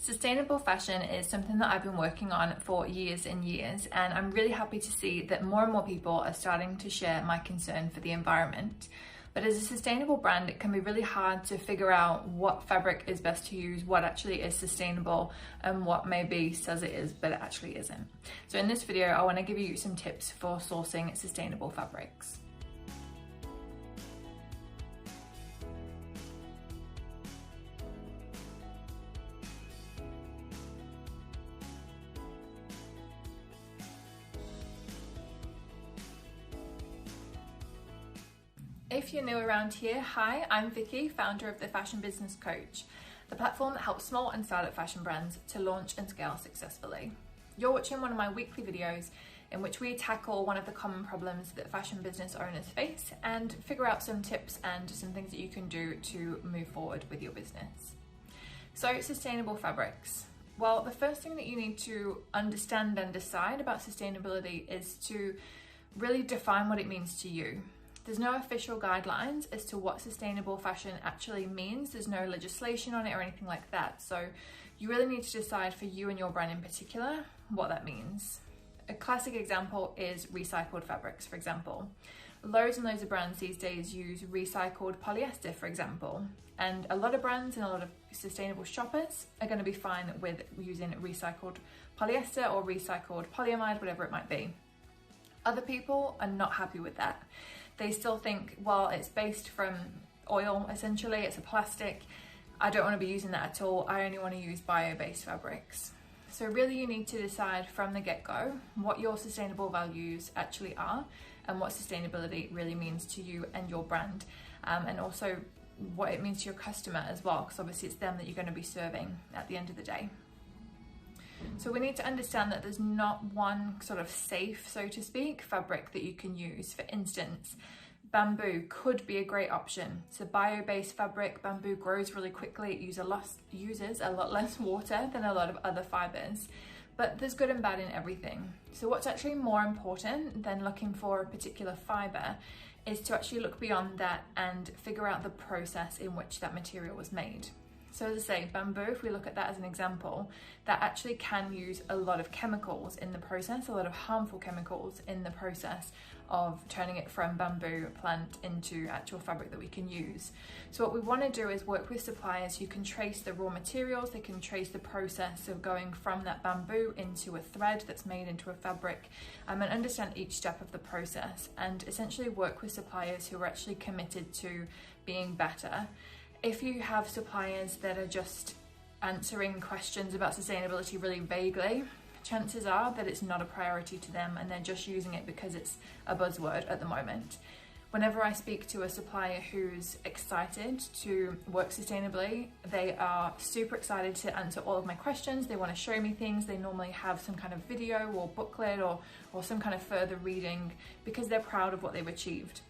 Sustainable fashion is something that I've been working on for years and years, and I'm really happy to see that more and more people are starting to share my concern for the environment. But as a sustainable brand, it can be really hard to figure out what fabric is best to use, what actually is sustainable, and what maybe says it is, but it actually isn't. So in this video, I want to give you some tips for sourcing sustainable fabrics. If you're new around here, hi, I'm Vicki, founder of the Fashion Business Coach, the platform that helps small and startup fashion brands to launch and scale successfully. You're watching one of my weekly videos in which we tackle one of the common problems that fashion business owners face and figure out some tips and some things that you can do to move forward with your business. So, sustainable fabrics. Well, the first thing that you need to understand and decide about sustainability is to really define what it means to you. There's no official guidelines as to what sustainable fashion actually means. There's no legislation on it or anything like that. So you really need to decide for you and your brand in particular what that means. A classic example is recycled fabrics, for example. Loads and loads of brands these days use recycled polyester, for example. And a lot of brands and a lot of sustainable shoppers are going to be fine with using recycled polyester or recycled polyamide, whatever it might be. Other people are not happy with that. They still think, well, it's based from oil, essentially, it's a plastic. I don't want to be using that at all. I only want to use bio-based fabrics. So really you need to decide from the get-go what your sustainable values actually are and what sustainability really means to you and your brand, and also what it means to your customer as well, because obviously it's them that you're going to be serving at the end of the day. So we need to understand that there's not one sort of safe, so to speak, fabric that you can use. For instance, bamboo could be a great option. It's a bio-based fabric. Bamboo grows really quickly. It uses a lot less water than a lot of other fibers. But there's good and bad in everything. So what's actually more important than looking for a particular fiber is to actually look beyond that and figure out the process in which that material was made. So as I say, bamboo, if we look at that as an example, that actually can use a lot of chemicals in the process, a lot of harmful chemicals in the process of turning it from bamboo plant into actual fabric that we can use. So what we want to do is work with suppliers who can trace the raw materials, they can trace the process of going from that bamboo into a thread that's made into a fabric, and understand each step of the process, and essentially work with suppliers who are actually committed to being better. If you have suppliers that are just answering questions about sustainability really vaguely, chances are that it's not a priority to them and they're just using it because it's a buzzword at the moment. Whenever I speak to a supplier who's excited to work sustainably, they are super excited to answer all of my questions. They want to show me things. They normally have some kind of video or booklet or some kind of further reading because they're proud of what they've achieved.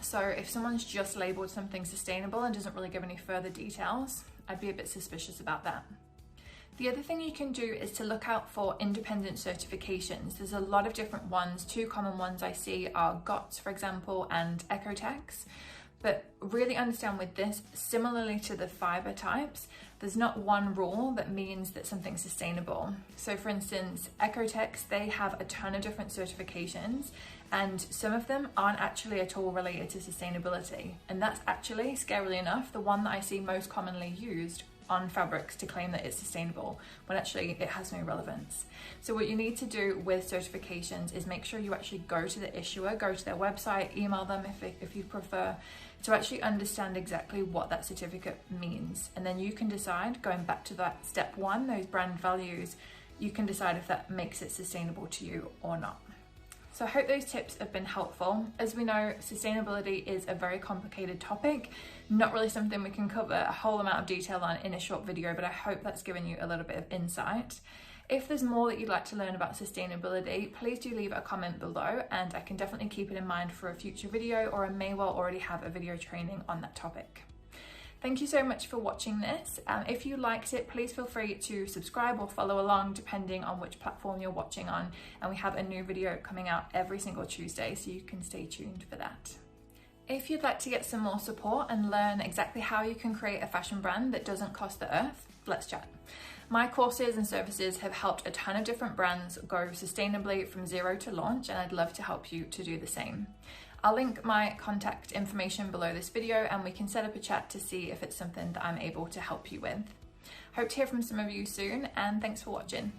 So if someone's just labeled something sustainable and doesn't really give any further details, I'd be a bit suspicious about that. The other thing you can do is to look out for independent certifications. There's a lot of different ones. Two common ones I see are GOTS, for example, and Ecotex. But really understand with this, similarly to the fiber types, there's not one rule that means that something's sustainable. So for instance, Ecotex, they have a ton of different certifications, and some of them aren't actually at all related to sustainability. And that's actually, scarily enough, the one that I see most commonly used on fabrics to claim that it's sustainable, when actually it has no relevance. So what you need to do with certifications is make sure you actually go to the issuer, go to their website, email them if you prefer, to actually understand exactly what that certificate means. And then you can decide, going back to that step one, those brand values, you can decide if that makes it sustainable to you or not. So I hope those tips have been helpful. As we know, sustainability is a very complicated topic, not really something we can cover a whole amount of detail on in a short video, but I hope that's given you a little bit of insight. If there's more that you'd like to learn about sustainability, please do leave a comment below and I can definitely keep it in mind for a future video, or I may well already have a video training on that topic. Thank you so much for watching this. If you liked it, please feel free to subscribe or follow along depending on which platform you're watching on. And we have a new video coming out every single Tuesday, so you can stay tuned for that. If you'd like to get some more support and learn exactly how you can create a fashion brand that doesn't cost the earth, let's chat. My courses and services have helped a ton of different brands go sustainably from zero to launch, and I'd love to help you to do the same. I'll link my contact information below this video and we can set up a chat to see if it's something that I'm able to help you with. Hope to hear from some of you soon, and thanks for watching.